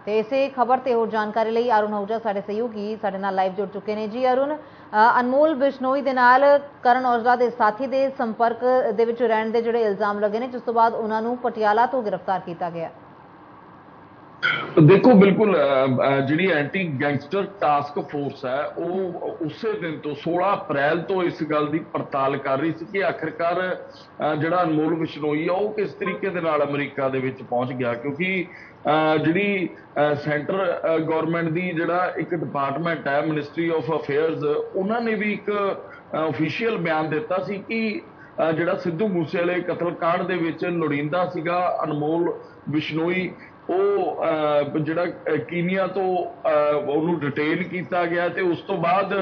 ਤੇ ਇਸੇ ਖਬਰ ਤੇ ਹੋਰ ਜਾਣਕਾਰੀ ਲਈ ਅरुण आहूजा ਸਾਡੇ ਸਹਿਯੋਗੀ ਸਾਡੇ ਨਾਲ ਲਾਈਵ ਜੁੜ ਚੁੱਕੇ ਨੇ। ਜੀ ਅरुण, ਅਨਮੋਲ ਬਿਸ਼ਨੋਈ ਦੇ ਨਾਲ ਕਰਨ ਔਜਲਾ ਦੇ ਸਾਥੀ ਦੇ ਸੰਪਰਕ ਦੇ ਵਿੱਚ ਰਹਿਣ ਦੇ ਜਿਹੜੇ ਇਲਜ਼ਾਮ ਲੱਗੇ ਨੇ, ਜਿਸ ਤੋਂ ਬਾਅਦ ਉਹਨਾਂ ਨੂੰ ਪਟਿਆਲਾ ਤੋਂ गिरफ्तार ਕੀਤਾ ਗਿਆ। देखो बिल्कुल जी एंटी गैंगस्टर टास्क फोर्स है वो उस दिन तो 16 अप्रैल तो इस गल की पड़ताल कर रही थी कि आखिरकार जिहड़ा अनमोल बिश्नोई है वो किस तरीके दे नाल अमरीका दे विच पहुंच गया, क्योंकि जिहड़ी सेंटर गौरमेंट की जिहड़ा एक डिपार्टमेंट है मिनिस्ट्री ऑफ अफेयर्स, उन्होंने भी एक ऑफिशियल बयान दिता सी कि जिहड़ा सिद्धू मूसेवाले कतलकांड दे विच लोड़ींदा सीगा अनमोल बिश्नोई ਉਹ ਜਿਹੜਾ ਕੀਨੀਆ ਤੋਂ ਉਹਨੂੰ ਡਿਟੇਨ ਕੀਤਾ ਗਿਆ ਤੇ ਉਸ ਤੋਂ ਬਾਅਦ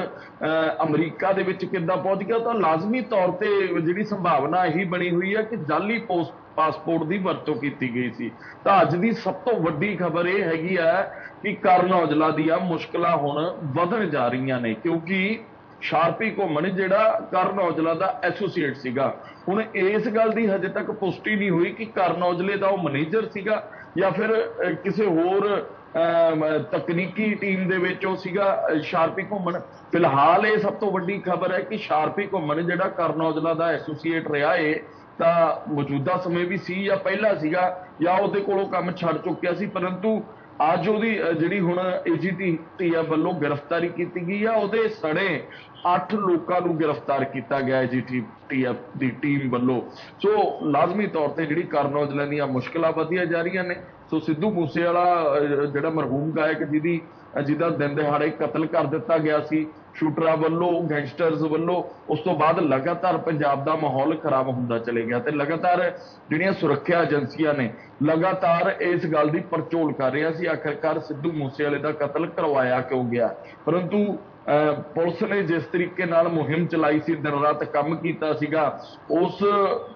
ਅਮਰੀਕਾ ਦੇ ਵਿੱਚ ਕਿੱਦਾਂ ਪਹੁੰਚ ਗਿਆ, ਤਾਂ ਲਾਜ਼ਮੀ ਤੌਰ ਤੇ ਜਿਹੜੀ ਸੰਭਾਵਨਾ ਇਹੀ ਬਣੀ ਹੋਈ ਹੈ ਕਿ ਜਾਲੀ ਪਾਸਪੋਰਟ ਦੀ ਵਰਤੋਂ ਕੀਤੀ ਗਈ ਸੀ। ਤਾਂ ਅੱਜ ਦੀ ਸਭ ਤੋਂ ਵੱਡੀ ਖਬਰ ਇਹ ਹੈਗੀ ਹੈ ਕਿ ਕਰਨ ਔਜਲਾ ਦੀਆਂ ਮੁਸ਼ਕਲਾਂ ਹੁਣ ਵਧਣ ਜਾ ਰਹੀਆਂ ਨੇ, ਕਿਉਂਕਿ ਸ਼ਾਰਪੀ ਘੁੰਮਣ ਜਿਹੜਾ ਕਰਨ ਔਜਲਾ ਦਾ ਐਸੋਸੀਏਟ ਸੀਗਾ, ਹੁਣ ਇਸ ਗੱਲ ਦੀ ਹਜੇ ਤੱਕ ਪੁਸ਼ਟੀ ਨਹੀਂ ਹੋਈ ਕਿ ਕਰਨ ਔਜਲੇ ਦਾ ਉਹ ਮੈਨੇਜਰ ਸੀਗਾ ਜਾਂ ਫਿਰ ਕਿਸੇ ਹੋਰ ਤਕਨੀਕੀ ਟੀਮ ਦੇ ਵਿੱਚ ਉਹ ਸੀਗਾ ਸ਼ਾਰਪੀ ਘੁੰਮਣ। ਫਿਲਹਾਲ ਇਹ ਸਭ ਤੋਂ ਵੱਡੀ ਖਬਰ ਹੈ ਕਿ ਸ਼ਾਰਪੀ ਘੁੰਮਣ ਜਿਹੜਾ ਕਰਨ ਔਜਲਾ ਦਾ ਐਸੋਸੀਏਟ ਰਿਹਾ ਏ, ਤਾਂ ਮੌਜੂਦਾ ਸਮੇਂ ਵੀ ਸੀ ਜਾਂ ਪਹਿਲਾਂ ਸੀਗਾ ਜਾਂ ਉਹਦੇ ਕੋਲੋਂ ਕੰਮ ਛੱਡ ਚੁੱਕਿਆ ਸੀ, ਪਰੰਤੂ ਅੱਜ ਉਹਦੀ ਜਿਹੜੀ ਹੁਣ AGTF ਵੱਲੋਂ ਗ੍ਰਿਫਤਾਰੀ ਕੀਤੀ ਗਈ ਆ, ਉਹਦੇ ਸਣੇ 8 ਲੋਕਾਂ ਨੂੰ ਗ੍ਰਿਫਤਾਰ ਕੀਤਾ ਗਿਆ AGTF ਦੀ ਟੀਮ ਵੱਲੋਂ। ਸੋ ਲਾਜ਼ਮੀ ਤੌਰ ਤੇ ਜਿਹੜੀ ਕਰਨ ਔਜਲਾ ਦੀਆਂ ਮੁਸ਼ਕਲਾਂ ਵਧੀਆਂ ਜਾ ਰਹੀਆਂ ਨੇ। ਸੋ ਸਿੱਧੂ ਮੂਸੇਵਾਲਾ ਜਿਹੜਾ ਮਰਹੂਮ ਗਾਇਕ ਜਿਹਦਾ ਦਿਨ ਦਿਹਾੜੇ ਕਤਲ ਕਰ ਦਿੱਤਾ ਗਿਆ ਸੀ ਸ਼ੂਟਰਾਂ ਵੱਲੋਂ, ਗੈਂਗਸਟਰਸ ਵੱਲੋਂ, ਉਸ ਤੋਂ ਬਾਅਦ ਲਗਾਤਾਰ ਪੰਜਾਬ ਦਾ ਮਾਹੌਲ ਖਰਾਬ ਹੁੰਦਾ ਚਲੇ ਗਿਆ ਤੇ ਲਗਾਤਾਰ ਜਿਹੜੀਆਂ ਸੁਰੱਖਿਆ ਏਜੰਸੀਆਂ ਨੇ ਲਗਾਤਾਰ ਇਸ ਗੱਲ ਦੀ ਪੜਚੋਲ ਕਰ ਰਹੀਆਂ ਸੀ ਆਖਿਰਕਾਰ ਸਿੱਧੂ ਮੂਸੇਵਾਲੇ ਦਾ ਕਤਲ ਕਰਵਾਇਆ ਕਿਉਂ ਗਿਆ। ਪਰੰਤੂ ਪੁਲਿਸ ਨੇ ਜਿਸ ਤਰੀਕੇ ਨਾਲ ਮੁਹਿੰਮ ਚਲਾਈ ਸੀ, ਦਿਨ ਰਾਤ ਕੰਮ ਕੀਤਾ ਸੀਗਾ, ਉਸ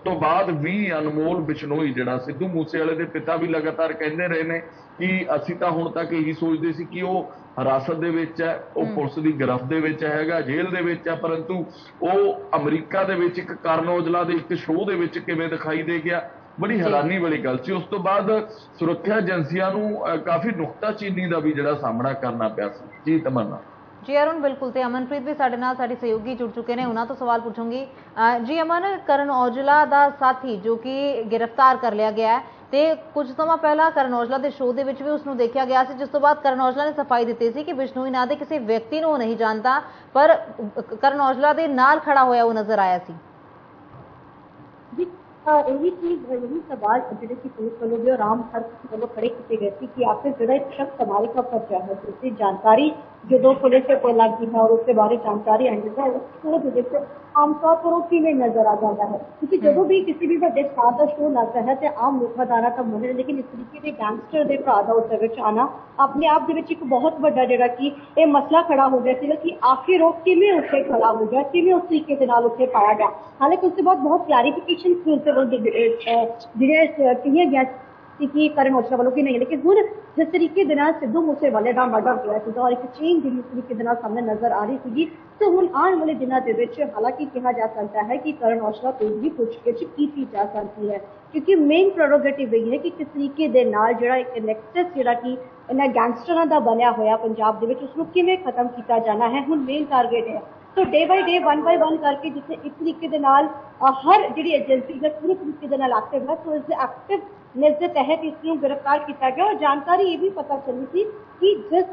ਤੋਂ ਬਾਅਦ ਵੀ ਅਨਮੋਲ ਬਿਸ਼ਨੋਈ ਜਿਹੜਾ ਸਿੱਧੂ ਮੂਸੇਵਾਲੇ ਦੇ ਪਿਤਾ ਵੀ ਲਗਾਤਾਰ ਕਹਿੰਦੇ ਰਹੇ ਨੇ ਕਿ ਅਸੀਂ ਤਾਂ ਹੁਣ ਤੱਕ ਇਹੀ ਸੋਚਦੇ ਸੀ ਕਿ ਉਹ ਹਿਰਾਸਤ ਦੇ ਵਿੱਚ ਹੈ, ਉਹ ਪੁਲਿਸ ਦੀ ਗਿਰਫਤ ਦੇ ਵਿੱਚ ਹੈਗਾ, ਜੇਲ੍ਹ ਦੇ ਵਿੱਚ ਹੈ, ਪਰੰਤੂ ਉਹ ਅਮਰੀਕਾ ਦੇ ਵਿੱਚ ਇੱਕ ਕਰਨ ਔਜਲਾ ਦੇ ਇੱਕ ਸ਼ੋਅ ਦੇ ਵਿੱਚ ਕਿਵੇਂ ਦਿਖਾਈ ਦੇ ਗਿਆ, ਬੜੀ ਹੈਰਾਨੀ ਵਾਲੀ ਗੱਲ ਸੀ। ਉਸ ਤੋਂ ਬਾਅਦ ਸੁਰੱਖਿਆ ਏਜੰਸੀਆਂ ਨੂੰ ਕਾਫੀ ਨੁਕਤਾਚੀਨੀ ਦਾ ਵੀ ਜਿਹੜਾ ਸਾਹਮਣਾ ਕਰਨਾ ਪਿਆ ਸੀ। ਜੀ ਤਮੰਨਾ। जी अरुण, बिल्कुल। तो अमनप्रीत भी साडे नाल साडी सहयोगी जुड़ चुके हैं, उन्हां तो सवाल पूछूंगी। जी अमन, करण औजला दा साथी जो कि गिरफ्तार कर लिया गया है ते कुछ सਮਾਂ ਪਹਿਲਾਂ ਕਰਨ ਔਜਲਾ ਦੇ ਸ਼ੋਅ ਦੇ ਵਿੱਚ ਵੀ ਉਸ ਨੂੰ ਦੇਖਿਆ ਗਿਆ ਸੀ, ਜਿਸ ਤੋਂ ਬਾਅਦ ਕਰਨ ਔਜਲਾ ਨੇ ਸਫਾਈ ਦਿੱਤੀ ਸੀ ਕਿ ਬਿਸ਼ਨੋਈ ਨਾਂ ਦੇ ਕਿਸੇ ਵਿਅਕਤੀ ਨੂੰ ਉਹ ਨਹੀਂ ਜਾਣਦਾ, ਪਰ ਕਰਨ ਔਜਲਾ ਦੇ ਨਾਲ ਖੜਾ ਹੋਇਆ ਉਹ ਨਜ਼ਰ ਆਇਆ ਸੀ। यही चीज यही सवाल जो कि पुलिस वालों भी और आम खर्च वालों खड़े किए गए थे कि आखिर जो एक शख्स हमारे का पर्चा है तो उसकी जानकारी जो पुलिस को लगी है और उसके बारे जानकारी आई है आमतौर पर वो में नजर आ जाता है, क्योंकि जो भी किसी भी बड़े स्टार का शो लगता है तो आम लोगों का तक मुंह, लेकिन इस तरीके के गैंगस्टर के भरा का उस आना अपने आप एक बहुत बड़ा जोड़ा कि यह मसला खड़ा हो गया कि आखिर वो किमें उत्थे खड़ा हो गया, किमें उस तरीके के नाल उत्थे पाया गया। हालांकि उसके बाद बहुत क्लैरिफिकेशन कही गया कि करण औजला वालों की नहीं, लेकिन हुण जिस तरीके के सिद्धू मूसेवाले का मर्डर होया और एक चेन जी इस तरीके के सामने नजर आ रही थी, तो हुण आने वाले दिनों के हालांकि कहा जा सकता है कि करण औजला को भी पूछगिछ की जा सकती है, क्योंकि मेन प्रोरोगेटिव यही है कि किस तरीके के नाल जिहड़ा एक नेक्सस जिहड़ा कि इन्हां गैंगस्टरां दा बनया होया पंजाब दे विच उसनूं किवें खत्म किया जाना है, हुण मेन टारगेट है। तो day by day one by one करके जिसे इस तरीके के नाल हर जिहड़ी एजेंसी है पूरे तरीके के नाल एक्टिव है, तो इस एक्टिव के तहत इसनूं गिरफ्तार किया गया। और जानकारी ये भी पता चली थी कि जिस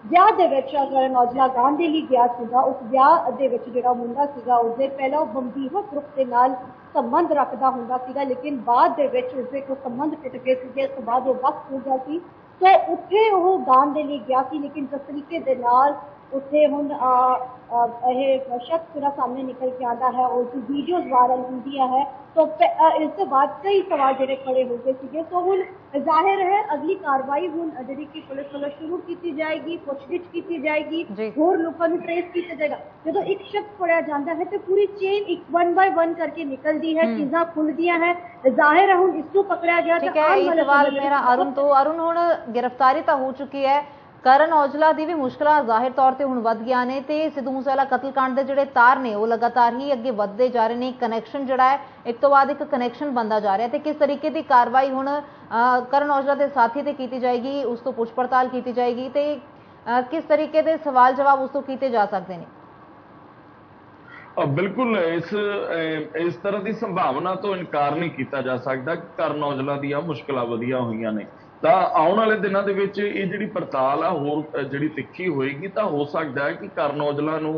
विआह दे विच करण औजला गाण दे लई गया सीगा, उस विआह दे विच जिहड़ा मुंडा सीगा उसदे पहला बंबीहा ग्रुप दे नाल संबंध रखदा हुंदा सीगा, लेकिन बाद दे विच उसदे कोई संबंध टुट गए सीगे, इस तो बाद वो वक्त हो गया सी, तो उत्थे वो गाण दे लई गया सी, लेकिन जिस तरीके दे नाल उत्थे हुण शख्स पूरा सामने निकल के आता है और जो वीडियोज वायरल होंदियां है, तो इसके बाद कई सवाल जो खड़े हो गए थे। तो हुण जाहिर है अगली कार्रवाई हुण जिहड़ी कि पुलिस वालों शुरू की जाएगी, पुछगिछ की जाएगी, होर लोगों को ट्रेस किया जाएगा। जो एक शख्स फड़िया जाता है तो पूरी चेन एक वन बाय वन करके निकलती है, चीज़ां खुलदियां है, जाहिर है हुण इसको पकड़ा गया। ठीक है, ये सवाल मेरा अरुण, तो अरुण हुण गिरफ्तारी तो हो चुकी है, ਕਰਨ ਔਜਲਾ ਦੀ ਵੀ ਮੁਸ਼ਕਲਾਂ ਜ਼ਾਹਿਰ ਤੌਰ ਤੇ ਹੁਣ ਵੱਧ ਗਿਆ ਨੇ ਤੇ ਸਿੱਧੂ ਮੂਸੇਵਾਲਾ ਕਤਲकांड ਦੇ ਜਿਹੜੇ ਤਾਰ ਨੇ ਉਹ ਲਗਾਤਾਰ ਹੀ ਅੱਗੇ ਵੱਧਦੇ ਜਾ ਰਹੇ ਨੇ। ਕਨੈਕਸ਼ਨ ਜਿਹੜਾ ਹੈ ਇੱਕ ਤੋਂ ਬਾਅਦ ਇੱਕ ਕਨੈਕਸ਼ਨ ਬਣਦਾ ਜਾ ਰਿਹਾ ਤੇ ਕਿਸ ਤਰੀਕੇ ਦੀ ਕਾਰਵਾਈ ਹੁਣ ਕਰਨ ਔਜਲਾ ਦੇ ਸਾਥੀ ਤੇ ਕੀਤੀ ਜਾਏਗੀ, ਉਸ ਤੋਂ ਪੁੱਛ ਪੜਤਾਲ ਕੀਤੀ ਜਾਏਗੀ ਤੇ किस तरीके के सवाल जवाब उस तो किए जा सकते हैं? बिल्कुल इस तरह की संभावना तो इनकार नहीं किया जा सकता कि ਕਰਨ ਔਜਲਾ ਦੀਆਂ ਮੁਸ਼ਕਲਾਂ ਵਧੀਆਂ ਹੋਈਆਂ ਨੇ। ਤਾਂ ਆਉਣ ਵਾਲੇ ਦਿਨਾਂ ਦੇ ਵਿੱਚ ਇਹ ਜਿਹੜੀ ਪੜਤਾਲ ਆ ਹੋਰ ਜਿਹੜੀ ਤਿੱਖੀ ਹੋਏਗੀ ਤਾਂ ਹੋ ਸਕਦਾ ਹੈ ਕਿ ਕਰਨ ਔਜਲਾ ਨੂੰ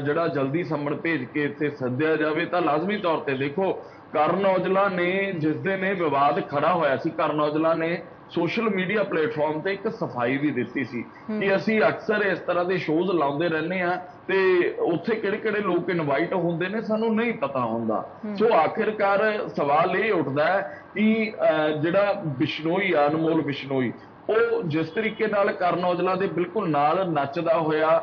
ਜਿਹੜਾ ਜਲਦੀ ਸੰਮਣ ਭੇਜ ਕੇ ਇੱਥੇ ਸੱਦਿਆ ਜਾਵੇ। ਤਾਂ ਲਾਜ਼ਮੀ ਤੌਰ ਤੇ ਦੇਖੋ ਕਰਨ ਔਜਲਾ ਨੇ ਜਿਸ ਦਿਨ ਇਹ ਵਿਵਾਦ ਖੜਾ ਹੋਇਆ ਸੀ, ਕਰਨ ਔਜਲਾ ਨੇ सोशल मीडिया प्लेटफॉर्म ਤੇ ਇੱਕ ਸਫਾਈ ਵੀ ਦਿੱਤੀ ਸੀ ਕਿ ਅਸੀਂ ਅਕਸਰ ਇਸ ਤਰ੍ਹਾਂ ਦੇ ਸ਼ੋਜ਼ ਲਾਉਂਦੇ ਰਹਿੰਦੇ ਆ ਤੇ ਉੱਥੇ ਕਿਹੜੇ ਕਿਹੜੇ ਲੋਕ ਇਨਵਾਈਟ ਹੁੰਦੇ ਨੇ ਸਾਨੂੰ ਨਹੀਂ ਪਤਾ ਹੁੰਦਾ। ਸੋ ਆਖਿਰਕਾਰ ਸਵਾਲ ਇਹ ਉੱਠਦਾ ਹੈ ਕਿ ਜਿਹੜਾ ਬਿਸ਼ਨੋਈ ਆ, ਅਨਮੋਲ ਬਿਸ਼ਨੋਈ, ਉਹ ਜਿਸ ਤਰੀਕੇ ਨਾਲ ਕਰਨ ਔਜਲਾ ਦੇ ਬਿਲਕੁਲ ਨਾਲ ਨੱਚਦਾ ਹੋਇਆ,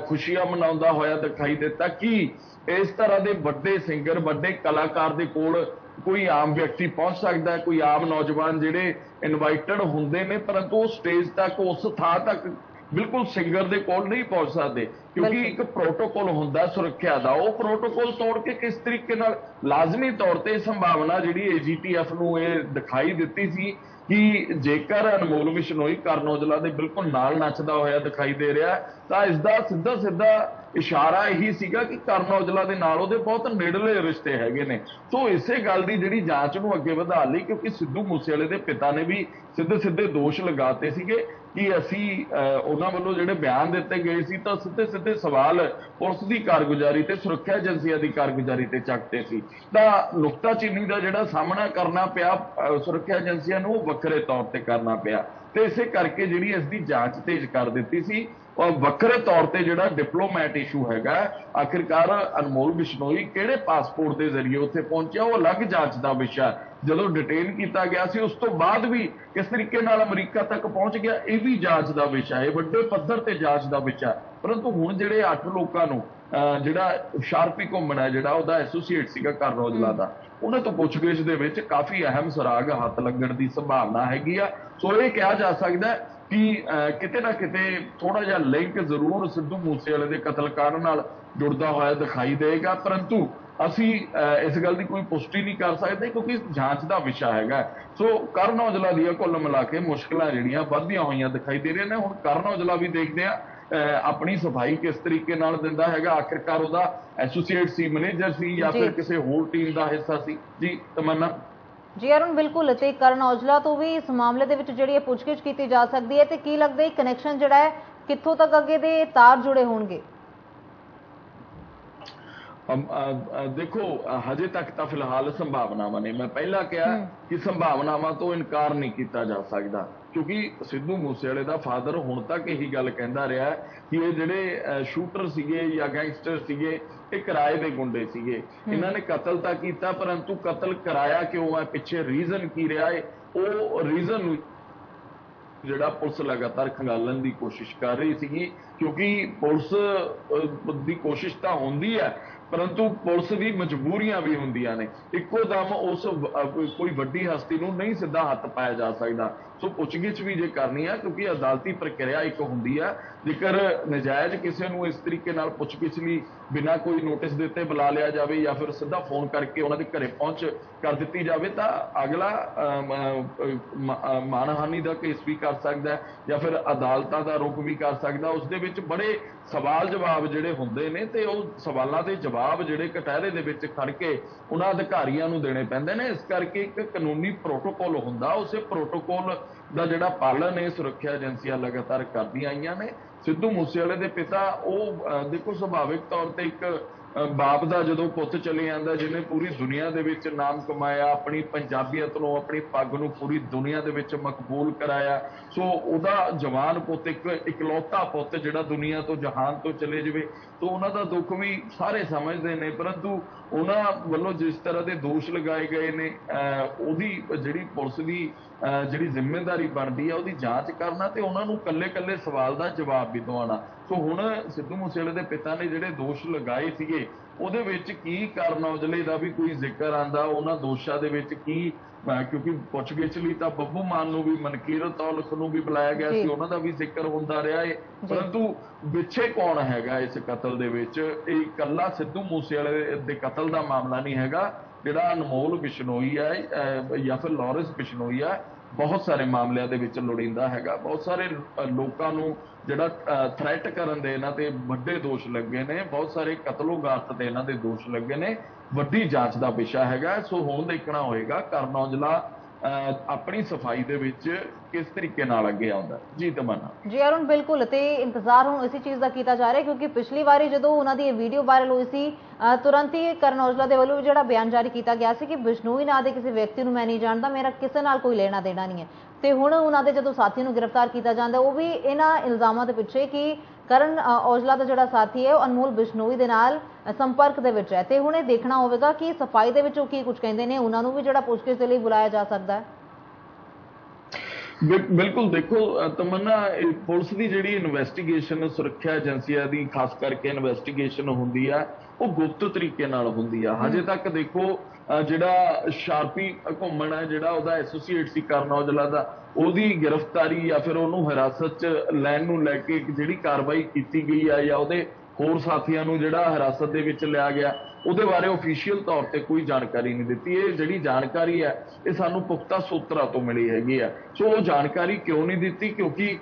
ਖੁਸ਼ੀਆਂ ਮਨਾਉਂਦਾ ਹੋਇਆ ਦਿਖਾਈ ਦਿੱਤਾ ਕਿ ਇਸ ਤਰ੍ਹਾਂ ਦੇ ਵੱਡੇ ਸਿੰਗਰ, ਵੱਡੇ ਕਲਾਕਾਰ ਦੇ ਕੋਲ ਕੋਈ ਆਮ ਵਿਅਕਤੀ ਪਹੁੰਚ ਸਕਦਾ ਹੈ, ਕੋਈ ਆਮ ਨੌਜਵਾਨ ਜਿਹੜੇ ਇਨਵਾਈਟਡ ਹੁੰਦੇ ਨੇ ਪਰੰਤੂ ਉਹ ਸਟੇਜ ਤੱਕ, ਉਸ ਥਾਂ ਤੱਕ ਬਿਲਕੁਲ ਸਿੰਗਰ ਦੇ ਕੋਲ ਨਹੀਂ ਪਹੁੰਚ ਸਕਦੇ ਕਿਉਂਕਿ ਇੱਕ ਪ੍ਰੋਟੋਕੋਲ ਹੁੰਦਾ ਸੁਰੱਖਿਆ ਦਾ। ਉਹ ਪ੍ਰੋਟੋਕੋਲ ਤੋੜ ਕੇ ਕਿਸ ਤਰੀਕੇ ਨਾਲ, ਲਾਜ਼ਮੀ ਤੌਰ ਤੇ ਸੰਭਾਵਨਾ ਜਿਹੜੀ AGTF ਨੂੰ ਇਹ ਦਿਖਾਈ ਦਿੱਤੀ ਸੀ ਕਿ ਜੇਕਰ ਅਨਮੋਲ ਬਿਸ਼ਨੋਈ ਕਰਨ ਔਜਲਾ ਦੇ ਬਿਲਕੁਲ ਨਾਲ ਨੱਚਦਾ ਹੋਇਆ ਦਿਖਾਈ ਦੇ ਰਿਹਾ ਤਾਂ ਇਸ ਦਾ ਸਿੱਧਾ ਸਿੱਧਾ ਇਸ਼ਾਰਾ ਇਹੀ ਸੀਗਾ ਕਿ ਕਰਨ ਔਜਲਾ ਦੇ ਨਾਲ ਉਹਦੇ ਬਹੁਤ ਨੇੜਲੇ ਰਿਸ਼ਤੇ ਹੈਗੇ ਨੇ। ਸੋ ਇਸੇ ਗੱਲ ਦੀ ਜਿਹੜੀ ਜਾਂਚ ਨੂੰ ਅੱਗੇ ਵਧਾ ਲਈ ਕਿਉਂਕਿ ਸਿੱਧੂ ਮੂਸੇਵਾਲੇ ਦੇ ਪਿਤਾ ਨੇ ਵੀ ਸਿੱਧੇ ਸਿੱਧੇ ਦੋਸ਼ ਲਗਾਤੇ ਸੀਗੇ ਕਿ ਅਸੀਂ ਉਹਨਾਂ ਵੱਲੋਂ ਜਿਹੜੇ ਬਿਆਨ ਦਿੱਤੇ ਗਏ ਸੀ ਤਾਂ ਸਿੱਧੇ ਸਿੱਧੇ ਸਵਾਲ ਪੁਲਿਸ ਦੀ ਕਾਰਗੁਜ਼ਾਰੀ ਤੇ ਸੁਰੱਖਿਆ ਏਜੰਸੀਆਂ ਦੀ ਕਾਰਗੁਜ਼ਾਰੀ ਤੇ ਚੱਕਦੇ ਸੀ। ਤਾਂ ਨੁਕਤਾਚੀਨੀ ਦਾ ਜਿਹੜਾ ਸਾਹਮਣਾ ਕਰਨਾ ਪਿਆ ਸੁਰੱਖਿਆ ਏਜੰਸੀਆਂ ਨੂੰ, ਉਹ ਵੱਖਰੇ ਤੌਰ ਤੇ ਕਰਨਾ ਪਿਆ ਤੇ ਇਸੇ ਕਰਕੇ ਜਿਹੜੀ ਇਸ ਦੀ ਜਾਂਚ ਤੇਜ਼ ਕਰ ਦਿੱਤੀ ਸੀ। ਔਰ ਵੱਖਰੇ ਤੌਰ ਤੇ ਜਿਹੜਾ ਡਿਪਲੋਮੈਟ ਇਸ਼ੂ ਹੈਗਾ, ਆਖਿਰਕਾਰ ਅਨਮੋਲ ਬਿਸ਼ਨੋਈ ਕਿਹੜੇ ਪਾਸਪੋਰਟ ਦੇ ਜ਼ਰੀਏ ਉੱਥੇ ਪਹੁੰਚਿਆ, ਉਹ ਅਲੱਗ ਜਾਂਚ ਦਾ ਵਿਸ਼ਾ। ਜਦੋਂ ਡਿਟੇਨ ਕੀਤਾ ਗਿਆ ਸੀ ਉਸ ਤੋਂ ਬਾਅਦ ਵੀ ਕਿਸ ਤਰੀਕੇ ਨਾਲ ਅਮਰੀਕਾ ਤੱਕ ਪਹੁੰਚ ਗਿਆ, ਇਹ ਵੀ ਜਾਂਚ ਦਾ ਵਿਸ਼ਾ ਹੈ, ਵੱਡੇ ਪੱਧਰ ਤੇ ਜਾਂਚ ਦਾ ਵਿਸ਼ਾ। ਪਰੰਤੂ ਹੁਣ ਜਿਹੜੇ 8 ਲੋਕਾਂ ਨੂੰ ਜਿਹੜਾ ਸ਼ਾਰਪੀ ਘੁੰਮਣਾ ਜਿਹੜਾ ਉਹਦਾ ਐਸੋਸੀਏਟ ਸੀਗਾ ਕਰਨ ਔਜਲਾ ਦਾ, ਉਹਨਾਂ ਤੋਂ ਪੁੱਛਗਿੱਛ ਦੇ ਵਿੱਚ ਕਾਫੀ ਅਹਿਮ ਸੁਰਾਗ ਹੱਥ ਲੱਗਣ ਦੀ ਸੰਭਾਵਨਾ ਹੈਗੀ ਆ। ਸੋ ਇਹ ਕਿਹਾ ਜਾ ਸਕਦਾ ਕਿ ਕਿਤੇ ਨਾ ਕਿਤੇ ਥੋੜਾ ਜਿਹਾ ਲਿੰਕ ਜ਼ਰੂਰ ਸਿੱਧੂ ਮੂਸੇਵਾਲੇ ਦੇ ਕਤਲकांड ਨਾਲ ਜੁੜਦਾ ਹੋਇਆ ਦਿਖਾਈ ਦੇਗਾ, ਪਰੰਤੂ ਅਸੀਂ ਇਸ ਗੱਲ ਦੀ ਕੋਈ ਪੁਸ਼ਟੀ ਨਹੀਂ ਕਰ ਸਕਦੇ ਕਿਉਂਕਿ ਜਾਂਚ ਦਾ ਵਿਸ਼ਾ ਹੈਗਾ। ਸੋ ਕਰਨ ਔਜਲਾ ਦੀਆਂ ਕੁੱਲ ਮਿਲਾ ਕੇ ਮੁਸ਼ਕਲਾਂ ਜਿਹੜੀਆਂ ਵੱਧਦੀਆਂ ਹੋਈਆਂ ਦਿਖਾਈ ਦੇ ਰਹੀਆਂ ਨੇ। ਹੁਣ ਕਰਨ ਔਜਲਾ ਵੀ ਦੇਖਦੇ ਆ ਆਪਣੀ ਸਫਾਈ ਕਿਸ ਤਰੀਕੇ ਨਾਲ ਦਿੰਦਾ ਹੈਗਾ। ਆਖਿਰਕਾਰ ਉਹਦਾ ਐਸੋਸੀਏਟ ਸੀ, ਮੈਨੇਜਰ ਸੀ ਜਾਂ ਫਿਰ ਕਿਸੇ ਹੋਰ ਟੀਮ ਦਾ ਹਿੱਸਾ ਸੀ। ਜੀ ਤਮੰਨਾ। जी अरुण, बिल्कुल ते ਕਰਨ ਔਜਲਾ ਤੋਂ ਵੀ ਇਸ ਮਾਮਲੇ ਦੇ ਵਿੱਚ ਜਿਹੜੀ ਪੁੱਛਗਿੱਛ ਕੀਤੀ ਜਾ ਸਕਦੀ ਹੈ ਤੇ ਕੀ ਲੱਗਦਾ ਹੈ ਕਨੈਕਸ਼ਨ ਜਿਹੜਾ ਹੈ ਕਿੱਥੋਂ ਤੱਕ ਅੱਗੇ ਦੇ ਤਾਰ ਜੁੜੇ ਹੋਣਗੇ? देखो हजे तक तो फिलहाल संभावनावां ने, मैं पहला कहा कि संभावनावां तो इनकार नहीं किया जा सकता क्योंकि सिद्धू मूसेवाले का फादर हुण तक यही गल कहता रहा कि ये जिहड़े शूटर सीगे या गैंगस्टर सीगे ये किराए के गुंडे सीगे, इन्होंने कतल तो किया परंतु कतल कराया क्यों है, पिछे रीजन की रहा है, वो रीजन ਜਿਹੜਾ ਪੁਲਿਸ ਲਗਾਤਾਰ ਖੰਗਾਲਣ ਦੀ ਕੋਸ਼ਿਸ਼ ਕਰ ਰਹੀ ਸੀਗੀ ਕਿਉਂਕਿ ਪੁਲਿਸ ਦੀ ਕੋਸ਼ਿਸ਼ ਤਾਂ ਹੁੰਦੀ ਹੈ ਪਰੰਤੂ ਪੁਲਿਸ ਦੀ ਮਜਬੂਰੀਆਂ ਵੀ ਹੁੰਦੀਆਂ ਨੇ। ਇੱਕੋ ਦਮ ਉਸ ਕੋਈ ਵੱਡੀ ਹਸਤੀ ਨੂੰ ਨਹੀਂ ਸਿੱਧਾ ਹੱਥ ਪਾਇਆ ਜਾ ਸਕਦਾ। ਸੋ ਪੁੱਛਗਿੱਛ ਵੀ ਜੇ ਕਰਨੀ ਹੈ ਕਿਉਂਕਿ ਅਦਾਲਤੀ ਪ੍ਰਕਿਰਿਆ ਇੱਕ ਹੁੰਦੀ ਹੈ, ਜੇਕਰ ਨਜਾਇਜ਼ ਕਿਸੇ ਨੂੰ ਇਸ ਤਰੀਕੇ ਨਾਲ ਪੁੱਛਗਿੱਛ ਲਈ ਬਿਨਾਂ ਕੋਈ ਨੋਟਿਸ ਦਿੱਤੇ ਬੁਲਾ ਲਿਆ ਜਾਵੇ ਜਾਂ ਫਿਰ ਸਿੱਧਾ ਫੋਨ ਕਰਕੇ ਉਹਨਾਂ ਦੇ ਘਰੇ ਪਹੁੰਚ ਕਰ ਦਿੱਤੀ ਜਾਵੇ ਤਾਂ ਅਗਲਾ ਮਾਨਹਾਨੀ ਦਾ ਕੇਸ ਵੀ ਕਰ ਸਕਦਾ ਹੈ ਜਾਂ ਫਿਰ ਅਦਾਲਤਾਂ ਦਾ ਰੁਖ ਵੀ ਕਰ ਸਕਦਾ। ਉਸ ਦੇ ਵਿੱਚ ਬੜੇ ਸਵਾਲ ਜਵਾਬ ਜਿਹੜੇ ਹੁੰਦੇ ਨੇ ਤੇ ਉਹ ਸਵਾਲਾਂ ਦੇ ਜਵਾਬ ਜਿਹੜੇ ਕਟਹਿਰੇ ਦੇ ਵਿੱਚ ਖੜ ਕੇ ਉਹਨਾਂ ਅਧਿਕਾਰੀਆਂ ਨੂੰ ਦੇਣੇ ਪੈਂਦੇ ਨੇ। ਇਸ ਕਰਕੇ ਇੱਕ ਕਾਨੂੰਨੀ ਪ੍ਰੋਟੋਕੋਲ ਹੁੰਦਾ, ਉਸੇ ਪ੍ਰੋਟੋਕੋਲ ਦਾ ਜਿਹੜਾ ਪਾਲਣ ਇਹ ਸੁਰੱਖਿਆ ਏਜੰਸੀਆਂ ਲਗਾਤਾਰ ਕਰਦੀਆਂ ਆਈਆਂ ਨੇ। ਸਿੱਧੂ ਮੂਸੇਵਾਲੇ ਦੇ ਪਿਤਾ ਉਹ ਦੇਖੋ ਸੁਭਾਵਿਕ ਤੌਰ ਤੇ ਇੱਕ ਬਾਪ ਦਾ ਜਦੋਂ ਪੁੱਤ ਚਲੇ ਜਾਂਦਾ ਜਿਹਨੇ ਪੂਰੀ ਦੁਨੀਆ ਦੇ ਵਿੱਚ ਨਾਮ ਕਮਾਇਆ, ਆਪਣੀ ਪੰਜਾਬੀਅਤ ਨੂੰ, ਆਪਣੀ ਪੱਗ ਨੂੰ ਪੂਰੀ ਦੁਨੀਆ ਦੇ ਵਿੱਚ ਮਕਬੂਲ ਕਰਾਇਆ, ਸੋ ਉਹਦਾ ਜਵਾਨ ਪੁੱਤ ਇੱਕ ਇਕਲੌਤਾ ਪੁੱਤ ਜਿਹੜਾ ਦੁਨੀਆ ਤੋਂ ਜਹਾਨ ਤੋਂ ਚਲੇ ਜਾਵੇ ਤਾਂ ਉਹਨਾਂ ਦਾ ਦੁੱਖ ਵੀ ਸਾਰੇ ਸਮਝਦੇ ਨੇ। ਪਰੰਤੂ ਉਹਨਾਂ ਵੱਲੋਂ ਜਿਸ ਤਰ੍ਹਾਂ ਦੇ ਦੋਸ਼ ਲਗਾਏ ਗਏ ਨੇ ਉਹਦੀ ਜਿਹੜੀ ਪੁਲਿਸ ਦੀ ਜਿਹੜੀ ਜ਼ਿੰਮੇਵਾਰੀ ਬਣਦੀ ਹੈ ਉਹਦੀ ਜਾਂਚ ਕਰਨਾ ਤੇ ਉਹਨਾਂ ਨੂੰ ਕੱਲੇ ਸਵਾਲ ਦਾ ਜਵਾਬ ਵੀ ਦਿਵਾਉਣਾ। ਸੋ ਹੁਣ ਸਿੱਧੂ ਮੂਸੇਵਾਲੇ ਦੇ ਪਿਤਾ ਨੇ ਜਿਹੜੇ ਦੋਸ਼ ਲਗਾਏ ਸੀਗੇ ਉਹਦੇ ਵਿੱਚ ਕੀ ਕਰਨ ਔਜਲੇ ਦਾ ਵੀ ਕੋਈ ਜ਼ਿਕਰ ਆਂਦਾ, ਉਹਨਾਂ ਦੋਸ਼ਾਂ ਦੇ ਵਿੱਚ ਕੀ क्योंकि पुछगिछ लई तां ਬੱਬੂ ਮਾਨ ਨੂੰ ਵੀ ਮਨਕੀਰਤ ਔਲਖ ਨੂੰ ਵੀ ਬੁਲਾਇਆ ਗਿਆ ਸੀ, ਉਹਨਾਂ ਦਾ ਵੀ ਜ਼ਿਕਰ ਹੁੰਦਾ ਰਿਹਾ ਹੈ। ਪਰੰਤੂ ਪਿੱਛੇ ਕੌਣ ਹੈਗਾ ਇਸ ਕਤਲ ਦੇ ਵਿੱਚ? ਇਹ ਇਕੱਲਾ ਸਿੱਧੂ ਮੂਸੇਵਾਲੇ ਦੇ ਕਤਲ ਦਾ ਮਾਮਲਾ ਨਹੀਂ ਹੈਗਾ। ਜਿਹੜਾ ਅਨਮੋਲ ਬਿਸ਼ਨੋਈ ਹੈ ਜਾਂ ਫਿਰ ਲਾਰੈਂਸ ਬਿਸ਼ਨੋਈ ਹੈ, ਬਹੁਤ ਸਾਰੇ ਮਾਮਲਿਆਂ ਦੇ ਵਿੱਚ ਲੋੜੀਂਦਾ ਹੈਗਾ। ਬਹੁਤ ਸਾਰੇ ਲੋਕਾਂ ਨੂੰ ਜਿਹੜਾ ਥ੍ਰੈਟ ਕਰਨ ਦੇ ਇਹਨਾਂ ਤੇ ਵੱਡੇ ਦੋਸ਼ ਲੱਗੇ ਨੇ, ਬਹੁਤ ਸਾਰੇ ਕਤਲੋਗਾਰਤ ਦੇ ਇਹਨਾਂ ਦੇ ਦੋਸ਼ ਲੱਗੇ ਨੇ। ਵੱਡੀ ਜਾਂਚ ਦਾ ਵਿਸ਼ਾ ਹੈਗਾ। ਸੋ ਹੁਣ ਦੇਖਣਾ ਹੋਏਗਾ ਕਰਨ ਔਜਲਾ ਆਪਣੀ ਸਫਾਈ ਦੇ ਵਿੱਚ ਕਿਸ ਤਰੀਕੇ ਨਾਲ ਅੱਗੇ ਆਉਂਦਾ। ਜੀ ਤਮੰਨਾ ਜੀ ਅਰੁਣ, ਬਿਲਕੁਲ ਤੇ ਇੰਤਜ਼ਾਰ ਹੁਣ ਇਸੇ ਚੀਜ਼ ਦਾ ਕੀਤਾ ਜਾ ਰਿਹਾ, ਕਿਉਂਕਿ ਪਿਛਲੀ ਵਾਰੀ ਜਦੋਂ ਉਹਨਾਂ ਦੀ ਇਹ ਵੀਡੀਓ ਵਾਇਰਲ ਹੋਈ ਸੀ, ਤੁਰੰਤ ਹੀ ਕਰਨ ਔਜਲਾ ਦੇ ਵੱਲੋਂ ਜਿਹੜਾ ਬਿਆਨ ਜਾਰੀ ਕੀਤਾ ਗਿਆ ਸੀ ਕਿ ਬਿਸ਼ਨੋਈ ਨਾਂ ਦੇ ਕਿਸੇ ਵਿਅਕਤੀ ਨੂੰ ਮੈਂ ਨਹੀਂ ਜਾਣਦਾ, ਮੇਰਾ ਕਿਸੇ ਨਾਲ ਕੋਈ ਲੈਣਾ ਦੇਣਾ ਨਹੀਂ ਹੈ। ਤੇ ਹੁਣ ਉਹਨਾਂ ਦੇ ਜਦੋਂ ਸਾਥੀ ਨੂੰ ਗ੍ਰਿਫਤਾਰ ਕੀਤਾ ਜਾਂਦਾ, ਉਹ ਵੀ ਇਹਨਾਂ ਇਲਜ਼ਾਮਾਂ ਦੇ ਪਿੱਛੇ ਕਿ ਕਰਨ ਔਜਲਾ ਦਾ ਜਿਹੜਾ ਸਾਥੀ ਹੈ ਉਹ ਅਨਮੋਲ ਬਿਸ਼ਨੋਈ ਦੇ ਨਾਲ ਸੰਪਰਕ ਦੇ ਵਿੱਚ ਹੈ। ਤੇ ਹੁਣ ਇਹ ਦੇਖਣਾ ਹੋਵੇਗਾ ਕਿ ਸਫਾਈ ਦੇ ਵਿੱਚ ਉਹ ਕੀ ਕੁਝ ਕਹਿੰਦੇ ਨੇ, ਉਹਨਾਂ ਨੂੰ ਵੀ ਜਿਹੜਾ ਪੁੱਛਗਿੱਛ ਦੇ ਲਈ ਬੁਲਾਇਆ ਜਾ ਸਕਦਾ ਹੈ। ਬਿਲਕੁਲ, ਦੇਖੋ ਤਮੰਨਾ, ਪੁਲਿਸ ਦੀ ਜਿਹੜੀ ਇਨਵੈਸਟੀਗੇਸ਼ਨ ਸੁਰੱਖਿਆ ਏਜੰਸੀਆਂ ਦੀ ਖਾਸ ਕਰਕੇ ਇਨਵੈਸਟੀਗੇਸ਼ਨ ਹੁੰਦੀ ਆ, ਉਹ ਗੁਪਤ ਤਰੀਕੇ ਨਾਲ ਹੁੰਦੀ ਆ। ਹਜੇ ਤੱਕ ਦੇਖੋ ਜਿਹੜਾ ਸ਼ਾਰਪੀ ਘੁੰਮਣ ਹੈ, ਜਿਹੜਾ ਉਹਦਾ ਐਸੋਸੀਏਟ ਸੀ ਕਰਨ ਔਜਲਾ ਦਾ, ਉਹਦੀ ਗ੍ਰਿਫਤਾਰੀ ਜਾਂ ਫਿਰ ਉਹਨੂੰ ਹਿਰਾਸਤ 'ਚ ਲੈਣ ਨੂੰ ਲੈ ਕੇ ਜਿਹੜੀ ਕਾਰਵਾਈ ਕੀਤੀ ਗਈ ਆ ਜਾਂ ਉਹਦੇ ਹੋਰ ਸਾਥੀਆਂ ਨੂੰ ਜਿਹੜਾ ਹਿਰਾਸਤ ਦੇ ਵਿੱਚ ਲਿਆ ਗਿਆ, ਉਹਦੇ ਬਾਰੇ ਓਫੀਸ਼ੀਅਲ ਤੌਰ ਤੇ ਕੋਈ ਜਾਣਕਾਰੀ ਨਹੀਂ ਦਿੱਤੀ। ਇਹ ਜਿਹੜੀ ਜਾਣਕਾਰੀ ਹੈ ਇਹ ਸਾਨੂੰ ਪੁਖਤਾ ਸੂਤਰਾਂ ਤੋਂ ਮਿਲੀ ਹੈਗੀ ਆ। ਸੋ ਉਹ ਜਾਣਕਾਰੀ ਕਿਉਂ ਨਹੀਂ ਦਿੱਤੀ? ਕਿਉਂਕਿ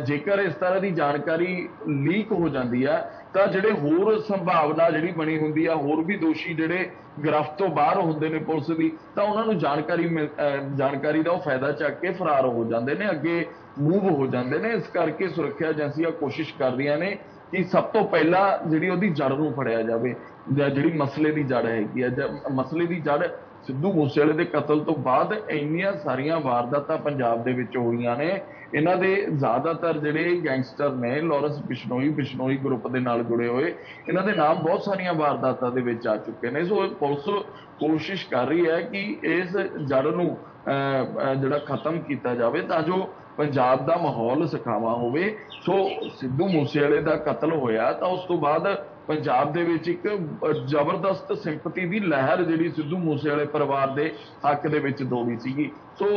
ਜੇਕਰ ਇਸ ਤਰ੍ਹਾਂ ਦੀ ਜਾਣਕਾਰੀ ਲੀਕ ਹੋ ਜਾਂਦੀ ਆ ਤਾਂ ਜਿਹੜੇ ਹੋਰ ਸੰਭਾਵਨਾ ਜਿਹੜੀ ਬਣੀ ਹੁੰਦੀ ਆ, ਹੋਰ ਵੀ ਦੋਸ਼ੀ ਜਿਹੜੇ ਗ੍ਰਿਫਤ ਤੋਂ ਬਾਹਰ ਹੁੰਦੇ ਨੇ ਪੁਲਿਸ ਦੀ, ਤਾਂ ਉਹਨਾਂ ਨੂੰ ਜਾਣਕਾਰੀ ਦਾ ਉਹ ਫਾਇਦਾ ਚੱਕ ਕੇ ਫਰਾਰ ਹੋ ਜਾਂਦੇ ਨੇ, ਅੱਗੇ ਮੂਵ ਹੋ ਜਾਂਦੇ ਨੇ। ਇਸ ਕਰਕੇ ਸੁਰੱਖਿਆ ਏਜੰਸੀਆਂ ਕੋਸ਼ਿਸ਼ ਕਰ ਰਹੀਆਂ ਨੇ ਕਿ ਸਭ ਤੋਂ ਪਹਿਲਾਂ ਜਿਹੜੀ ਉਹਦੀ ਜੜ ਨੂੰ ਫੜਿਆ ਜਾਵੇ, ਜਿਹੜੀ ਮਸਲੇ ਦੀ ਜੜ ਹੈਗੀ ਆ। ਮਸਲੇ ਦੀ ਜੜ ਸਿੱਧੂ ਮੂਸੇਵਾਲੇ ਦੇ ਕਤਲ ਤੋਂ ਬਾਅਦ ਇੰਨੀਆਂ ਸਾਰੀਆਂ ਵਾਰਦਾਤਾਂ ਪੰਜਾਬ ਦੇ ਵਿੱਚ ਹੋਈਆਂ ਨੇ। ਇਹਨਾਂ ਦੇ ਜ਼ਿਆਦਾਤਰ ਜਿਹੜੇ ਗੈਂਗਸਟਰ ਨੇ, ਲਾਰੈਂਸ ਬਿਸ਼ਨੋਈ ਗਰੁੱਪ ਦੇ ਨਾਲ ਜੁੜੇ ਹੋਏ, ਇਹਨਾਂ ਦੇ ਨਾਮ ਬਹੁਤ ਸਾਰੀਆਂ ਵਾਰਦਾਤਾਂ ਦੇ ਵਿੱਚ ਆ ਚੁੱਕੇ ਨੇ। ਸੋ ਪੁਲਿਸ ਕੋਸ਼ਿਸ਼ ਕਰ ਰਹੀ ਹੈ ਕਿ ਇਸ ਜੜ ਨੂੰ ਜਿਹੜਾ ਖਤਮ ਕੀਤਾ ਜਾਵੇ ਤਾਂ ਜੋ ਪੰਜਾਬ ਦਾ ਮਾਹੌਲ ਸੁਖਾਵਾਂ ਹੋਵੇ। ਸੋ ਸਿੱਧੂ ਮੂਸੇਵਾਲੇ ਦਾ ਕਤਲ ਹੋਇਆ ਤਾਂ ਉਸ ਤੋਂ ਬਾਅਦ ਪੰਜਾਬ ਦੇ ਵਿੱਚ ਇੱਕ ਜ਼ਬਰਦਸਤ ਸਿੰਪਤੀ ਦੀ ਲਹਿਰ ਜਿਹੜੀ ਸਿੱਧੂ ਮੂਸੇਵਾਲੇ ਪਰਿਵਾਰ ਦੇ ਹੱਕ ਦੇ ਵਿੱਚ ਦੌੜੀ ਸੀਗੀ। ਸੋ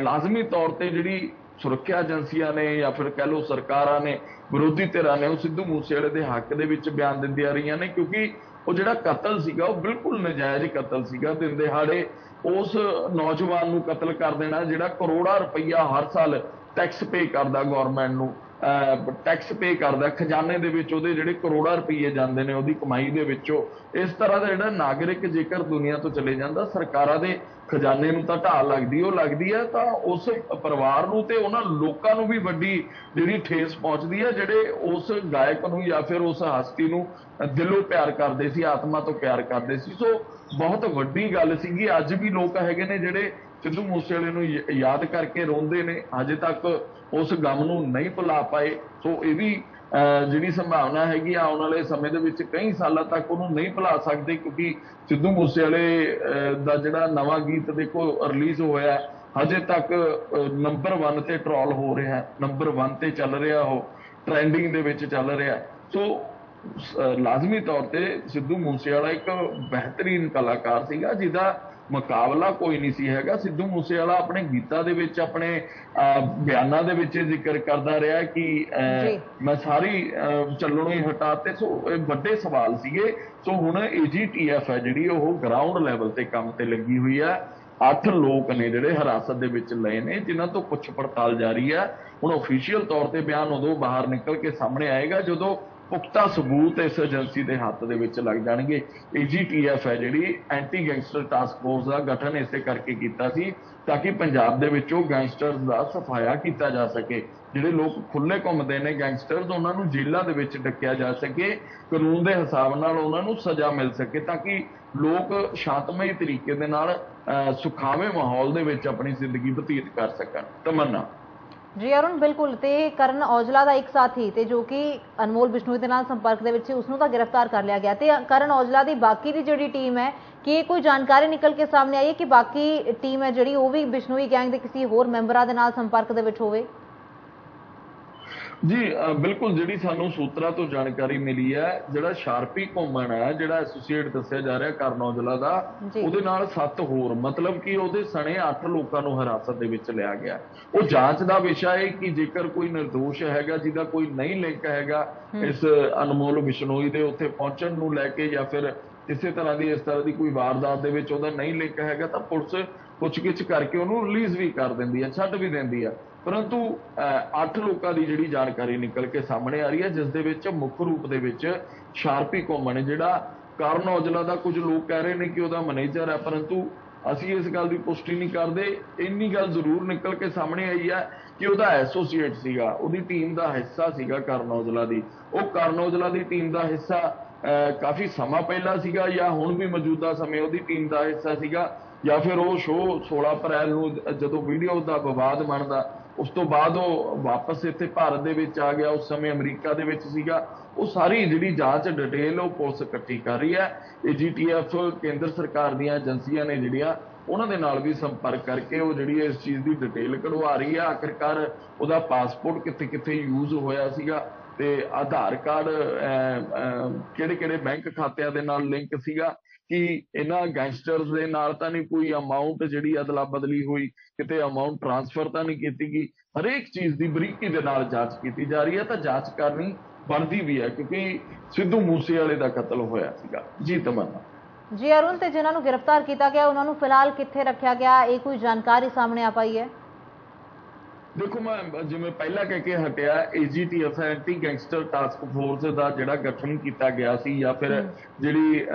ਲਾਜ਼ਮੀ ਤੌਰ ਤੇ ਜਿਹੜੀ ਸੁਰੱਖਿਆ ਏਜੰਸੀਆਂ ਨੇ ਜਾਂ ਫਿਰ ਕਹਿ ਲਓ ਸਰਕਾਰਾਂ ਨੇ, ਵਿਰੋਧੀ ਧਿਰਾਂ ਨੇ, ਉਹ ਸਿੱਧੂ ਮੂਸੇਵਾਲੇ ਦੇ ਹੱਕ ਦੇ ਵਿੱਚ ਬਿਆਨ ਦਿੰਦੀਆਂ ਰਹੀਆਂ ਨੇ, ਕਿਉਂਕਿ ਉਹ ਜਿਹੜਾ ਕਤਲ ਸੀਗਾ ਉਹ ਬਿਲਕੁਲ ਨਜਾਇਜ਼ ਕਤਲ ਸੀਗਾ। ਦਿਨ ਦਿਹਾੜੇ ਉਸ ਨੌਜਵਾਨ ਨੂੰ ਕਤਲ ਕਰ ਦੇਣਾ ਜਿਹੜਾ ਕਰੋੜਾਂ ਰੁਪਈਆ ਹਰ ਸਾਲ ਟੈਕਸ ਪੇ ਕਰਦਾ, ਗੌਰਮੈਂਟ ਨੂੰ ਟੈਕਸ ਪੇ ਕਰਦਾ, ਖਜ਼ਾਨੇ ਦੇ ਵਿੱਚ ਉਹਦੇ ਜਿਹੜੇ ਕਰੋੜਾਂ ਰੁਪਈਏ ਜਾਂਦੇ ਨੇ ਉਹਦੀ ਕਮਾਈ ਦੇ ਵਿੱਚੋਂ। ਇਸ ਤਰ੍ਹਾਂ ਦਾ ਜਿਹੜਾ ਨਾਗਰਿਕ ਜੇਕਰ ਦੁਨੀਆ ਤੋਂ ਚਲੇ ਜਾਂਦਾ, ਸਰਕਾਰਾਂ ਦੇ ਖਜ਼ਾਨੇ ਨੂੰ ਤਾਂ ਢਾਹ ਲੱਗਦੀ ਹੈ ਤਾਂ ਉਸ ਪਰਿਵਾਰ ਨੂੰ ਤੇ ਉਹਨਾਂ ਲੋਕਾਂ ਨੂੰ ਵੀ ਵੱਡੀ ਜਿਹੜੀ ਠੇਸ ਪਹੁੰਚਦੀ ਹੈ ਜਿਹੜੇ ਉਸ ਗਾਇਕ ਨੂੰ ਜਾਂ ਫਿਰ ਉਸ ਹਸਤੀ ਨੂੰ ਦਿਲੋਂ ਪਿਆਰ ਕਰਦੇ ਸੀ, ਆਤਮਾ ਤੋਂ ਪਿਆਰ ਕਰਦੇ ਸੀ। ਸੋ ਬਹੁਤ ਵੱਡੀ ਗੱਲ ਸੀਗੀ। ਅੱਜ ਵੀ ਲੋਕ ਹੈਗੇ ਨੇ ਜਿਹੜੇ ਸਿੱਧੂ ਮੂਸੇਵਾਲੇ ਨੂੰ ਯਾਦ ਕਰਕੇ ਰੋਂਦੇ ਨੇ, ਹਜੇ ਤੱਕ ਉਸ ਗਮ ਨੂੰ ਨਹੀਂ ਭੁਲਾ ਪਾਏ। ਸੋ ਇਹ ਵੀ ਜਿਹੜੀ ਸੰਭਾਵਨਾ ਹੈਗੀ ਆਉਣ ਵਾਲੇ ਸਮੇਂ ਦੇ ਵਿੱਚ ਕਈ ਸਾਲਾਂ ਤੱਕ ਉਹਨੂੰ ਨਹੀਂ ਭੁਲਾ ਸਕਦੇ, ਕਿਉਂਕਿ ਸਿੱਧੂ ਮੂਸੇਵਾਲੇ ਦਾ ਜਿਹੜਾ ਨਵਾਂ ਗੀਤ ਦੇਖੋ ਰਿਲੀਜ਼ ਹੋਇਆ, ਹਜੇ ਤੱਕ ਨੰਬਰ 1 ਤੇ ਟਰੋਲ ਹੋ ਰਿਹਾ, ਨੰਬਰ 1 ਤੇ ਚੱਲ ਰਿਹਾ, ਉਹ ਟ੍ਰੈਂਡਿੰਗ ਦੇ ਵਿੱਚ ਚੱਲ ਰਿਹਾ। ਸੋ ਲਾਜ਼ਮੀ ਤੌਰ ਤੇ ਸਿੱਧੂ ਮੂਸੇਵਾਲਾ ਇੱਕ ਬਿਹਤਰੀਨ ਕਲਾਕਾਰ ਸੀਗਾ ਜਿਹਦਾ ਮੁਕਾਬਲਾ ਕੋਈ ਨਹੀਂ ਸੀ ਹੈਗਾ। ਸਿੱਧੂ ਮੂਸੇਵਾਲਾ ਆਪਣੇ ਗੀਤਾਂ ਦੇ ਵਿੱਚ, ਆਪਣੇ ਬਿਆਨਾਂ ਦੇ ਵਿੱਚ ਜ਼ਿਕਰ ਕਰਦਾ ਰਿਹਾ ਕਿ ਮੈਂ ਸਾਰੀ ਚੱਲਣੋਂ ਹੀ ਹਟਾਤੇ। ਸੋ ਇਹ ਵੱਡੇ ਸਵਾਲ ਸੀਗੇ। ਸੋ ਹੁਣ AGTF ਹੈ ਜਿਹੜੀ ਉਹ ਗਰਾਊਂਡ ਲੈਵਲ ਤੇ ਕੰਮ ਤੇ ਲੱਗੀ ਹੋਈ ਹੈ। 8 ਲੋਕ ਨੇ ਜਿਹੜੇ ਹਿਰਾਸਤ ਦੇ ਵਿੱਚ ਲਏ ਨੇ, ਜਿਨ੍ਹਾਂ ਤੋਂ ਪੁੱਛ ਪੜਤਾਲ ਜਾਰੀ ਹੈ। ਹੁਣ ਓਫੀਸ਼ੀਅਲ ਤੌਰ ਤੇ ਬਿਆਨ ਉਦੋਂ ਬਾਹਰ ਨਿਕਲ ਕੇ ਸਾਹਮਣੇ ਆਏਗਾ ਜਦੋਂ ਪੁਖਤਾ ਸਬੂਤ ਇਸ ਏਜੰਸੀ ਦੇ ਹੱਥ ਦੇ ਵਿੱਚ ਲੱਗ ਜਾਣਗੇ। AGTF ਹੈ ਜਿਹੜੀ ਐਂਟੀ ਗੈਂਗਸਟਰ ਟਾਸਕ ਫੋਰਸ ਦਾ ਗਠਨ ਇਸੇ ਕਰਕੇ ਕੀਤਾ ਸੀ ਤਾਂ ਕਿ ਪੰਜਾਬ ਦੇ ਵਿੱਚੋਂ ਗੈਂਗਸਟਰਸ ਦਾ ਸਫਾਇਆ ਕੀਤਾ ਜਾ ਸਕੇ। ਜਿਹੜੇ ਲੋਕ ਖੁੱਲੇ ਘੁੰਮਦੇ ਨੇ ਗੈਂਗਸਟਰਸ, ਉਹਨਾਂ ਨੂੰ ਜੇਲ੍ਹਾਂ ਦੇ ਵਿੱਚ ਡੱਕਿਆ ਜਾ ਸਕੇ, ਕਾਨੂੰਨ ਦੇ ਹਿਸਾਬ ਨਾਲ ਉਹਨਾਂ ਨੂੰ ਸਜ਼ਾ ਮਿਲ ਸਕੇ ਤਾਂ ਕਿ ਲੋਕ ਸ਼ਾਂਤਮਈ ਤਰੀਕੇ ਦੇ ਨਾਲ ਸੁਖਾਵੇਂ ਮਾਹੌਲ ਦੇ ਵਿੱਚ ਆਪਣੀ ਜ਼ਿੰਦਗੀ ਬਤੀਤ ਕਰ ਸਕਣ। ਤਮੰਨਾ ਜੀ ਅਰੁਣ, ਬਿਲਕੁਲ ਤੇ ਕਰਨ ਔਜਲਾ ਦਾ ਇੱਕ ਸਾਥੀ ਤੇ ਜੋ ਕਿ ਅਨਮੋਲ ਬਿਸ਼ਨੋਈ ਦੇ ਨਾਲ ਸੰਪਰਕ ਦੇ ਵਿੱਚ, ਉਸਨੂੰ ਤਾਂ ਗ੍ਰਿਫਤਾਰ ਕਰ ਲਿਆ ਗਿਆ ਤੇ ਕਰਨ ਔਜਲਾ ਦੀ ਬਾਕੀ ਦੀ ਜਿਹੜੀ ਟੀਮ ਹੈ, ਕਿ ਕੋਈ ਜਾਣਕਾਰੀ ਨਿਕਲ ਕੇ ਸਾਹਮਣੇ ਆਈ ਹੈ ਕਿ ਬਾਕੀ ਟੀਮ ਹੈ ਜਿਹੜੀ ਉਹ ਵੀ ਬਿਸ਼ਨੋਈ ਗੈਂਗ ਦੇ ਕਿਸੇ ਹੋਰ ਮੈਂਬਰਾਂ ਦੇ ਨਾਲ ਸੰਪਰਕ ਦੇ ਵਿੱਚ ਹੋਵੇ? ਜੀ ਬਿਲਕੁਲ ਜਿਹੜੀ ਸਾਨੂੰ ਸੂਤਰਾਂ ਤੋਂ ਜਾਣਕਾਰੀ ਮਿਲੀ ਹੈ, ਜਿਹੜਾ ਸ਼ਾਰਪੀ ਘੁੰਮਣ ਹੈ, ਜਿਹੜਾ ਐਸੋਸੀਏਟ ਦੱਸਿਆ ਜਾ ਰਿਹਾ ਕਰਨ ਔਜਲਾ ਦਾ, ਜੀ ਉਹਦੇ ਨਾਲ 7 ਹੋਰ, ਮਤਲਬ ਕਿ ਉਹਦੇ ਸਣੇ 8 ਲੋਕਾਂ ਨੂੰ ਹਿਰਾਸਤ ਦੇ ਵਿੱਚ ਲਿਆ ਗਿਆ। ਉਹ ਜਾਂਚ ਦਾ ਵਿਸ਼ਾ ਹੈ ਕਿ ਜੇਕਰ ਕੋਈ ਨਿਰਦੋਸ਼ ਹੈਗਾ ਜਿਹਦਾ ਕੋਈ ਨਹੀਂ ਲਿੰਕ ਹੈਗਾ ਇਸ ਅਨਮੋਲ ਬਿਸ਼ਨੋਈ ਦੇ ਉੱਥੇ ਪਹੁੰਚਣ ਨੂੰ ਲੈ ਕੇ, ਜਾਂ ਫਿਰ ਕਿਸੇ ਤਰ੍ਹਾਂ ਦੀ ਇਸ ਤਰ੍ਹਾਂ ਦੀ ਕੋਈ ਵਾਰਦਾਤ ਦੇ ਵਿੱਚ ਉਹਦਾ ਨਹੀਂ ਲਿੰਕ ਹੈਗਾ, ਤਾਂ ਪੁਲਿਸ ਪੁੱਛਗਿੱਛ ਕਰਕੇ ਉਹਨੂੰ ਰਿਲੀਜ਼ ਵੀ ਕਰ ਦਿੰਦੀ ਹੈ, ਛੱਡ ਵੀ ਦਿੰਦੀ ਹੈ। ਪਰੰਤੂ 8 ਲੋਕਾਂ ਦੀ ਜਿਹੜੀ ਜਾਣਕਾਰੀ ਨਿਕਲ ਕੇ ਸਾਹਮਣੇ ਆ ਰਹੀ ਹੈ, ਜਿਸ ਦੇ ਵਿੱਚ ਮੁੱਖ ਰੂਪ ਦੇ ਵਿੱਚ ਸ਼ਾਰਪੀ ਘੁੰਮਣ, ਜਿਹੜਾ ਕਰਨ ਔਜਲਾ ਦਾ ਕੁਝ ਲੋਕ ਕਹਿ ਰਹੇ ਨੇ ਕਿ ਉਹਦਾ ਮੈਨੇਜਰ ਹੈ, ਪਰੰਤੂ ਅਸੀਂ ਇਸ ਗੱਲ ਦੀ ਪੁਸ਼ਟੀ ਨਹੀਂ ਕਰਦੇ। ਇੰਨੀ ਗੱਲ ਜ਼ਰੂਰ ਨਿਕਲ ਕੇ ਸਾਹਮਣੇ ਆਈ ਹੈ ਕਿ ਉਹਦਾ ਐਸੋਸੀਏਟ ਸੀਗਾ, ਉਹਦੀ ਟੀਮ ਦਾ ਹਿੱਸਾ ਸੀਗਾ ਕਰਨ ਔਜਲਾ ਦੀ। ਉਹ ਕਰਨ ਔਜਲਾ ਦੀ ਟੀਮ ਦਾ ਹਿੱਸਾ ਕਾਫੀ ਸਮਾਂ ਪਹਿਲਾਂ ਸੀਗਾ, ਜਾਂ ਹੁਣ ਵੀ ਮੌਜੂਦਾ ਸਮੇਂ ਉਹਦੀ ਟੀਮ ਦਾ ਹਿੱਸਾ ਸੀਗਾ, ਜਾਂ ਫਿਰ ਉਹ ਸ਼ੋਅ 16 ਅਪ੍ਰੈਲ ਨੂੰ ਜਦੋਂ ਵੀਡੀਓ ਦਾ ਵਿਵਾਦ ਬਣਦਾ ਉਸ ਤੋਂ ਬਾਅਦ ਉਹ ਵਾਪਸ ਇੱਥੇ ਭਾਰਤ ਦੇ ਵਿੱਚ ਆ ਗਿਆ, ਉਸ ਸਮੇਂ ਅਮਰੀਕਾ ਦੇ ਵਿੱਚ ਸੀਗਾ। ਉਹ ਸਾਰੀ ਜਿਹੜੀ ਜਾਂਚ ਡਿਟੇਲ ਉਹ ਪੁਲਿਸ ਇਕੱਠੀ ਕਰ ਰਹੀ ਹੈ। AGTF ਕੇਂਦਰ ਸਰਕਾਰ ਦੀਆਂ ਏਜੰਸੀਆਂ ਨੇ ਜਿਹੜੀਆਂ, ਉਹਨਾਂ ਦੇ ਨਾਲ ਵੀ ਸੰਪਰਕ ਕਰਕੇ ਉਹ ਜਿਹੜੀ ਇਸ ਚੀਜ਼ ਦੀ ਡਿਟੇਲ ਕਢਵਾ ਰਹੀ ਹੈ। ਆਖਿਰਕਾਰ ਉਹਦਾ ਪਾਸਪੋਰਟ ਕਿੱਥੇ ਕਿੱਥੇ ਯੂਜ਼ ਹੋਇਆ ਸੀਗਾ, ਤੇ ਆਧਾਰ ਕਾਰਡ ਕਿਹੜੇ ਕਿਹੜੇ ਬੈਂਕ ਖਾਤਿਆਂ ਦੇ ਨਾਲ ਲਿੰਕ ਸੀਗਾ, ਕਿ ਇਹਨਾਂ ਗੈਂਗਸਟਰਸ ਦੇ ਨਾਲ ਤਾਂ ਨਹੀਂ ਕੋਈ ਅਮਾਊਂਟ ਜਿਹੜੀ ਅਦਲਾ ਬਦਲੀ ਹੋਈ, ਕਿਤੇ ਅਮਾਊਂਟ ਟ੍ਰਾਂਸਫਰ ਤਾਂ ਨਹੀਂ ਕੀਤੀ ਗਈ। ਹਰੇਕ ਚੀਜ਼ ਦੀ ਬਰੀਕੀ ਦੇ ਨਾਲ ਜਾਂਚ ਕੀਤੀ ਜਾ ਰਹੀ ਹੈ, ਤਾਂ ਜਾਂਚ ਕਰਨੀ ਬਣਦੀ ਵੀ ਹੈ, ਕਿਉਂਕਿ ਸਿੱਧੂ ਮੂਸੇਵਾਲੇ ਦਾ ਕਤਲ ਹੋਇਆ ਸੀਗਾ। ਜੀ ਤਮੰਨਾ। ਜੀ ਅਰੁਣ, ਤੇ ਜਿਨ੍ਹਾਂ ਨੂੰ ਗ੍ਰਿਫਤਾਰ ਕੀਤਾ ਗਿਆ ਉਹਨਾਂ ਨੂੰ ਫਿਲਹਾਲ ਕਿੱਥੇ ਰੱਖਿਆ ਗਿਆ, ਇਹ ਕੋਈ ਜਾਣਕਾਰੀ ਸਾਹਮਣੇ ਆ ਪਾਈ ਹੈ? ਦੇਖੋ, ਮੈਂ ਜਿਵੇਂ ਪਹਿਲਾਂ ਕਹਿ ਕੇ ਹਟਿਆ, AGTF anti gangster task force ਦਾ ਜਿਹੜਾ ਗਠਨ ਕੀਤਾ ਗਿਆ ਸੀ, ਜਾਂ ਫਿਰ ਜਿਹੜੀ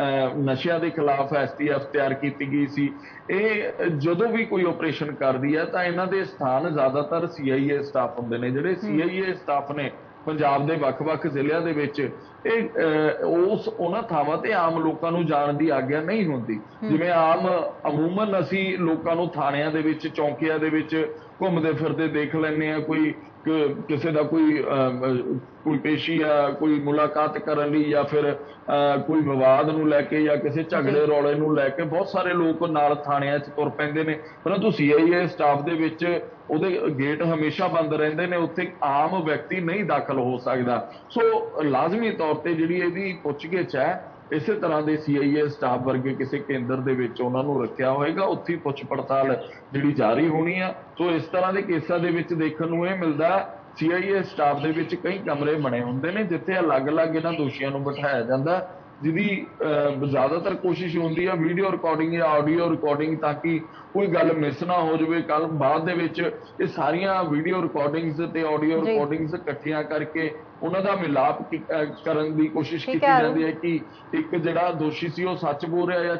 ਨਸ਼ਿਆਂ ਦੇ ਖਿਲਾਫ STF ਤਿਆਰ ਕੀਤੀ ਗਈ ਸੀ, ਇਹ ਜਦੋਂ ਵੀ ਕੋਈ ਆਪਰੇਸ਼ਨ ਕਰਦੀ ਹੈ ਤਾਂ ਇਹਨਾਂ ਦੇ ਸਥਾਨ ਜ਼ਿਆਦਾਤਰ CIA ਸਟਾਫ ਹੁੰਦੇ ਨੇ। ਜਿਹੜੇ CIA ਸਟਾਫ ਨੇ ਪੰਜਾਬ ਦੇ ਵੱਖ-ਵੱਖ ਜ਼ਿਲ੍ਹਿਆਂ ਦੇ ਵਿੱਚ, ਇਹ ਉਹਨਾਂ ਥਾਵਾਂ ਤੇ ਆਮ ਲੋਕਾਂ ਨੂੰ ਜਾਣ ਦੀ ਆਗਿਆ ਨਹੀਂ ਹੁੰਦੀ। ਜਿਵੇਂ ਅਮੂਮਨ ਅਸੀਂ ਲੋਕਾਂ ਨੂੰ ਥਾਣਿਆਂ ਦੇ ਵਿੱਚ, ਚੌਂਕੀਆਂ ਦੇ ਵਿੱਚ ਘੁੰਮਦੇ ਫਿਰਦੇ ਦੇਖ ਲੈਂਦੇ ਆ, ਕੋਈ ਕਿਸੇ ਦਾ ਕੋਈ ਪੇਸ਼ੀ ਆ, ਕੋਈ ਮੁਲਾਕਾਤ ਕਰਨ ਲਈ, ਜਾਂ ਫਿਰ ਕੋਈ ਵਿਵਾਦ ਨੂੰ ਲੈ ਕੇ, ਜਾਂ ਕਿਸੇ ਝਗੜੇ ਰੌਲੇ ਨੂੰ ਲੈ ਕੇ ਬਹੁਤ ਸਾਰੇ ਲੋਕ ਨਾਲ ਥਾਣਿਆਂ 'ਚ ਤੁਰ ਪੈਂਦੇ ਨੇ। ਪਰੰਤੂ CIA ਸਟਾਫ ਦੇ ਵਿੱਚ ਉਹਦੇ ਗੇਟ ਹਮੇਸ਼ਾ ਬੰਦ ਰਹਿੰਦੇ ਨੇ, ਉੱਥੇ ਆਮ ਵਿਅਕਤੀ ਨਹੀਂ ਦਾਖਲ ਹੋ ਸਕਦਾ। ਸੋ ਲਾਜ਼ਮੀ ਤੌਰ ਤੇ ਜਿਹੜੀ ਇਹਦੀ ਪੁੱਛਗਿੱਛ ਹੈ, ਇਸੇ ਤਰ੍ਹਾਂ ਦੇ CIA ਸਟਾਫ ਵਰਗੇ ਕਿਸੇ ਕੇਂਦਰ ਦੇ ਵਿੱਚ ਉਹਨਾਂ ਨੂੰ ਰੱਖਿਆ ਹੋਏਗਾ, ਉੱਥੇ ਪੁੱਛ ਪੜਤਾਲ ਜਿਹੜੀ ਜਾਰੀ ਹੋਣੀ ਆ। ਸੋ ਇਸ ਤਰ੍ਹਾਂ ਦੇ ਕੇਸਾਂ ਦੇ ਵਿੱਚ ਦੇਖਣ ਨੂੰ ਇਹ ਮਿਲਦਾ, CIA ਸਟਾਫ ਦੇ ਵਿੱਚ ਕਈ ਕਮਰੇ ਬਣੇ ਹੁੰਦੇ ਨੇ ਜਿੱਥੇ ਅਲੱਗ-ਅਲੱਗ ਇਹਨਾਂ ਦੋਸ਼ੀਆਂ ਨੂੰ ਬਿਠਾਇਆ ਜਾਂਦਾ, ਜਿਹਦੀ ਜ਼ਿਆਦਾਤਰ ਕੋਸ਼ਿਸ਼ ਹੁੰਦੀ ਆ ਵੀਡੀਓ ਰਿਕਾਰਡਿੰਗ ਜਾਂ ਆਡੀਓ ਰਿਕਾਰਡਿੰਗ, ਤਾਂ ਕਿ ਕੋਈ ਗੱਲ ਮਿਸ ਨਾ ਹੋ ਜਾਵੇ। ਕੱਲ ਬਾਅਦ ਦੇ ਵਿੱਚ ਇਹ ਸਾਰੀਆਂ ਵੀਡੀਓ ਰਿਕਾਰਡਿੰਗਸ ਤੇ ਆਡੀਓ ਰਿਕਾਰਡਿੰਗਸ ਇਕੱਠੀਆਂ ਕਰਕੇ ਉਹਨਾਂ ਦਾ ਮਿਲਾਪ ਕਰਨ ਦੀ ਕੋਸ਼ਿਸ਼ ਕੀਤੀ ਜਾਂਦੀ ਹੈ ਕਿ ਇੱਕ ਜਿਹੜਾ ਦੋਸ਼ੀ ਸੀ ਉਹ ਸੱਚ ਬੋਲ ਰਿਹਾ ਜਾਂ